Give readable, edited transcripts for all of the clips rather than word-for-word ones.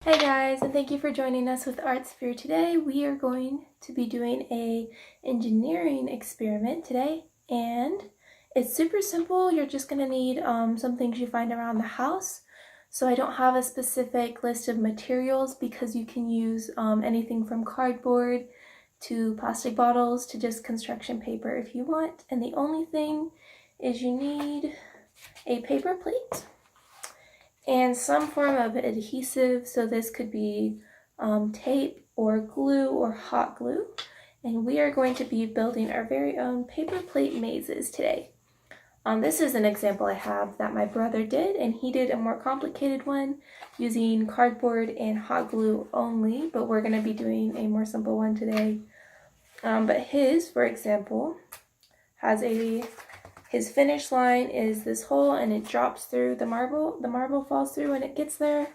Hey guys, and thank you for joining us with ArtSphere today. We are going to be doing a engineering experiment today, and it's super simple. You're just going to need some things you find around the house. So I don't have a specific list of materials because you can use anything from cardboard to plastic bottles to just construction paper if you want. And the only thing is you need a paper plate and some form of adhesive. So this could be tape or glue or hot glue. And we are going to be building our very own paper plate mazes today. This is an example I have that my brother did, and he did a more complicated one using cardboard and hot glue only, but we're going to be doing a more simple one today. But his, for example, has his finish line is this hole, and it drops through the marble. The marble falls through when it gets there.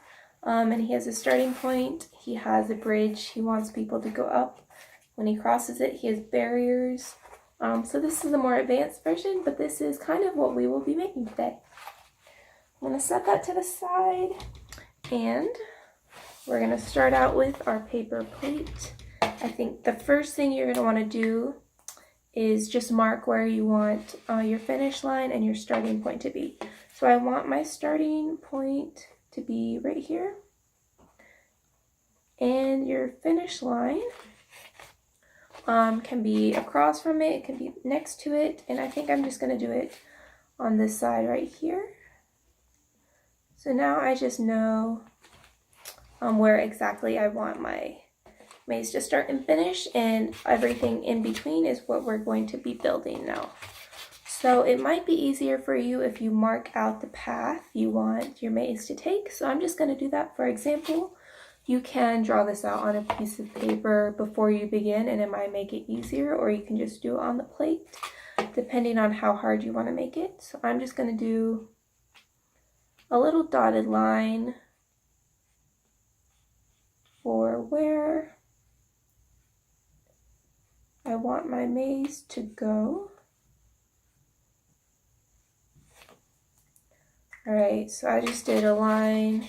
And he has a starting point. He has a bridge. He wants people to go up when he crosses it. He has barriers. So this is the more advanced version, but this is kind of what we will be making today. I'm going to set that to the side, and we're going to start out with our paper plate. I think the first thing you're going to want to do is just mark where you want your finish line and your starting point to be. So I want my starting point to be right here, and your finish line can be across from it, it can be next to it, and I think I'm just going to do it on this side right here. So now I just know where exactly I want my maze to start and finish, and everything in between is what we're going to be building now. So it might be easier for you if you mark out the path you want your maze to take. So I'm just going to do that for example. You can draw this out on a piece of paper before you begin, and it might make it easier, or you can just do it on the plate depending on how hard you want to make it. So I'm just going to do a little dotted line for where I want my maze to go. Alright, so I just did a line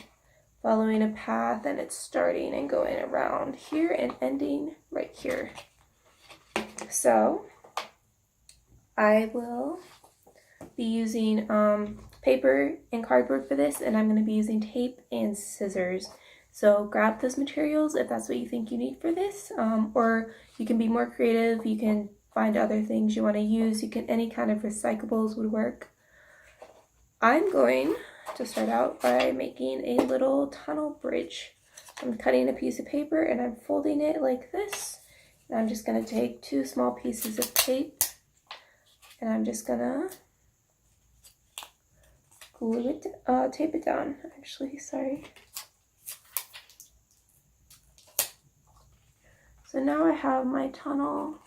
following a path, and it's starting and going around here and ending right here. So I will be using paper and cardboard for this, and I'm going to be using tape and scissors. So grab those materials if that's what you think you need for this, or you can be more creative. You can find other things you want to use. Any kind of recyclables would work. I'm going to start out by making a little tunnel bridge. I'm cutting a piece of paper and I'm folding it like this. And I'm just going to take 2 small pieces of tape, and I'm just going to tape it down, actually, sorry. So now I have my tunnel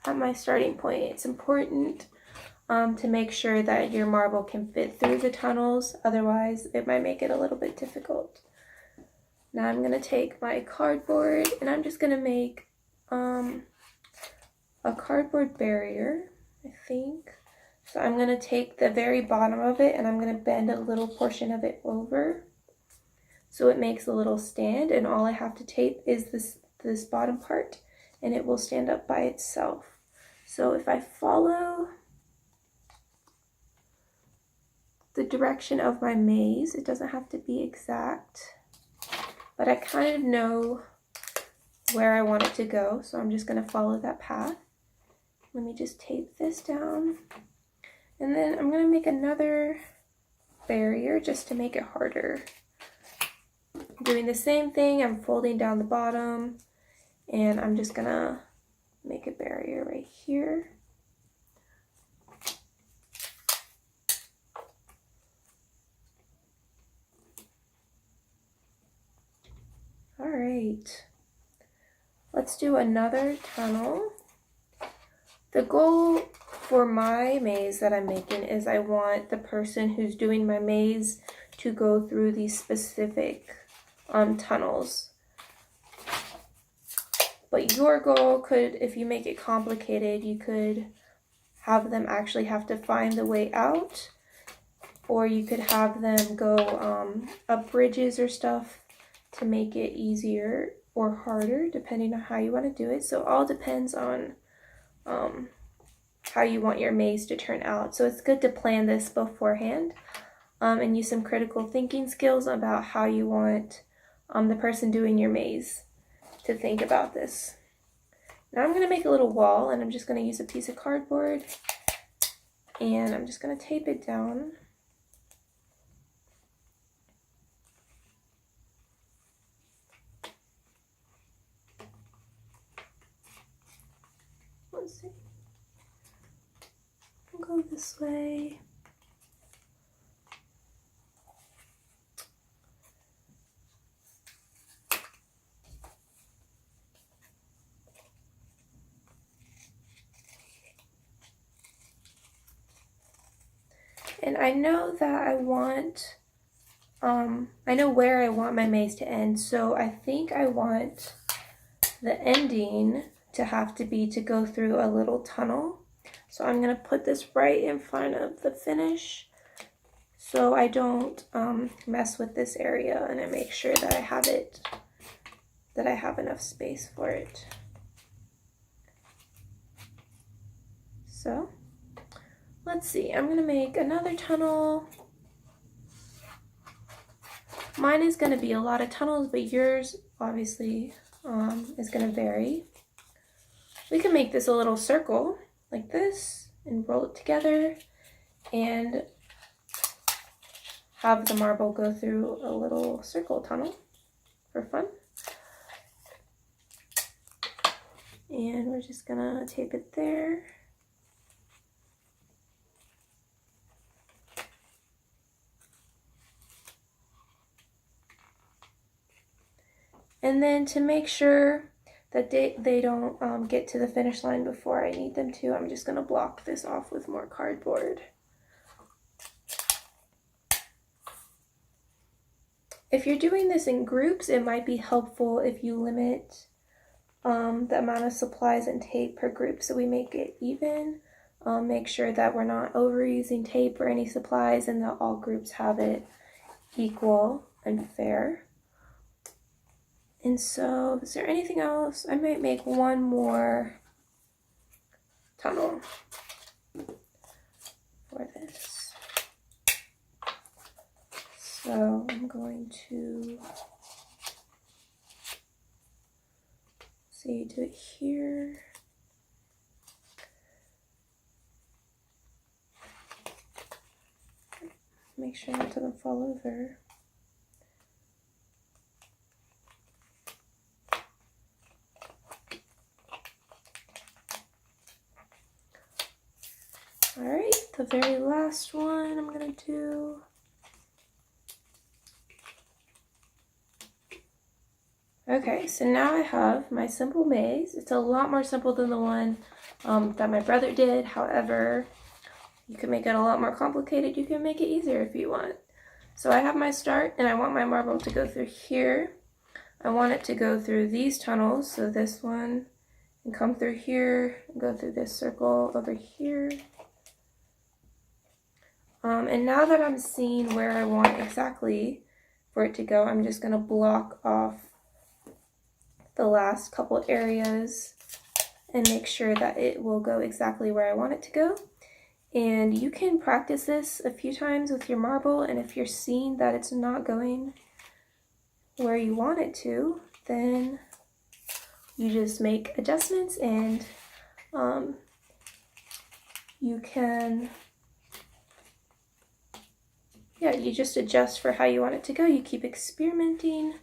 at my starting point. It's important to make sure that your marble can fit through the tunnels, otherwise it might make it a little bit difficult. Now I'm going to take my cardboard, and I'm just going to make a cardboard barrier, I think. So I'm going to take the very bottom of it, and I'm going to bend a little portion of it over so it makes a little stand, and all I have to tape is this bottom part, and it will stand up by itself. So if I follow the direction of my maze, it doesn't have to be exact, but I kind of know where I want it to go, so I'm just going to follow that path. Let me just tape this down, and then I'm going to make another barrier just to make it harder. Doing the same thing, I'm folding down the bottom, and I'm just going to make a barrier right here. Alright, let's do another tunnel. The goal for my maze that I'm making is I want the person who's doing my maze to go through these specific tunnels. But your goal could, if you make it complicated, you could have them actually have to find the way out, or you could have them go up bridges or stuff to make it easier or harder depending on how you want to do it. So it all depends on how you want your maze to turn out. So it's good to plan this beforehand and use some critical thinking skills about how you want the person doing your maze to think about this. Now I'm going to make a little wall, and I'm just going to use a piece of cardboard, and I'm just going to tape it down. Let's see. I'll go this way. And I know that I know where I want my maze to end, so I think I want the ending to have to be to go through a little tunnel. So I'm going to put this right in front of the finish so I don't mess with this area, and I make sure that I have enough space for it. So let's see, I'm going to make another tunnel. Mine is going to be a lot of tunnels, but yours obviously is going to vary. We can make this a little circle like this and roll it together and have the marble go through a little circle tunnel for fun. And we're just going to tape it there. And then to make sure that they don't get to the finish line before I need them to, I'm just going to block this off with more cardboard. If you're doing this in groups, it might be helpful if you limit the amount of supplies and tape per group so we make it even. Make sure that we're not overusing tape or any supplies, and that all groups have it equal and fair. And so, is there anything else? I might make one more tunnel for this. So I'm going to do it here. Make sure that doesn't fall over. Alright, the very last one I'm going to do. Okay, so now I have my simple maze. It's a lot more simple than the one that my brother did. However, you can make it a lot more complicated. You can make it easier if you want. So I have my start, and I want my marble to go through here. I want it to go through these tunnels, so this one, and come through here, and go through this circle over here. And now that I'm seeing where I want exactly for it to go, I'm just going to block off the last couple areas and make sure that it will go exactly where I want it to go. And you can practice this a few times with your marble, and if you're seeing that it's not going where you want it to, then you just make adjustments, and you can you just adjust for how you want it to go. You keep experimenting.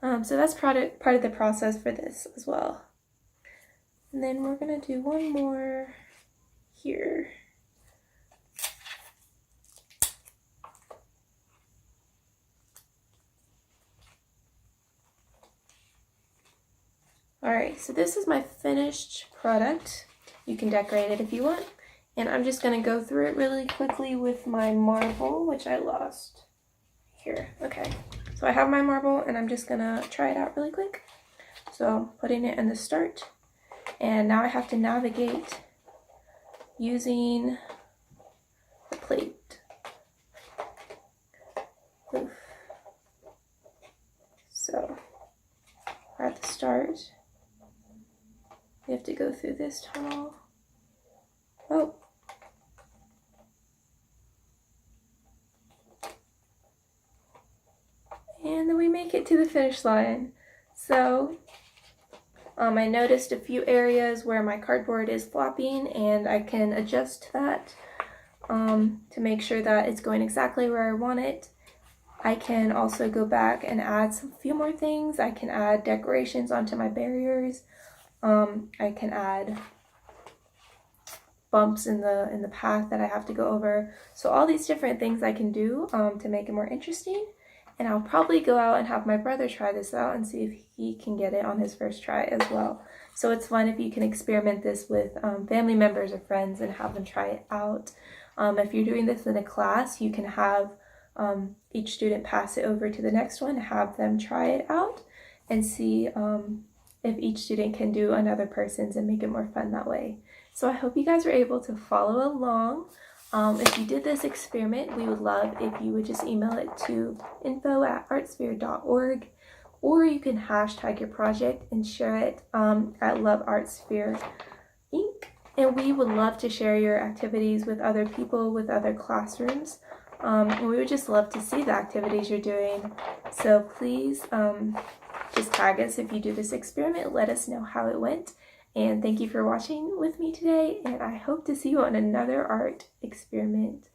So that's part of the process for this as well. And then we're going to do one more here. Alright, so this is my finished product. You can decorate it if you want. And I'm just going to go through it really quickly with my marble, which I lost here. Okay, so I have my marble, and I'm just going to try it out really quick. So I'm putting it in the start, and now I have to navigate using the plate. Oof. So start, we have to go through this tunnel. Oh. And then we make it to the finish line. So I noticed a few areas where my cardboard is flopping, and I can adjust that to make sure that it's going exactly where I want it. I can also go back and add a few more things. I can add decorations onto my barriers. I can add bumps in the path that I have to go over. So all these different things I can do to make it more interesting. And I'll probably go out and have my brother try this out and see if he can get it on his first try as well. So it's fun if you can experiment this with family members or friends and have them try it out. If you're doing this in a class, you can have each student pass it over to the next one, have them try it out, and see if each student can do another person's and make it more fun that way. So I hope you guys were able to follow along. If you did this experiment, we would love if you would just email it to info@artsphere.org, or you can hashtag your project and share it at Love Artsphere Inc. And we would love to share your activities with other people, with other classrooms. And we would just love to see the activities you're doing. So please just tag us if you do this experiment. Let us know how it went. And thank you for watching with me today, and I hope to see you on another art experiment.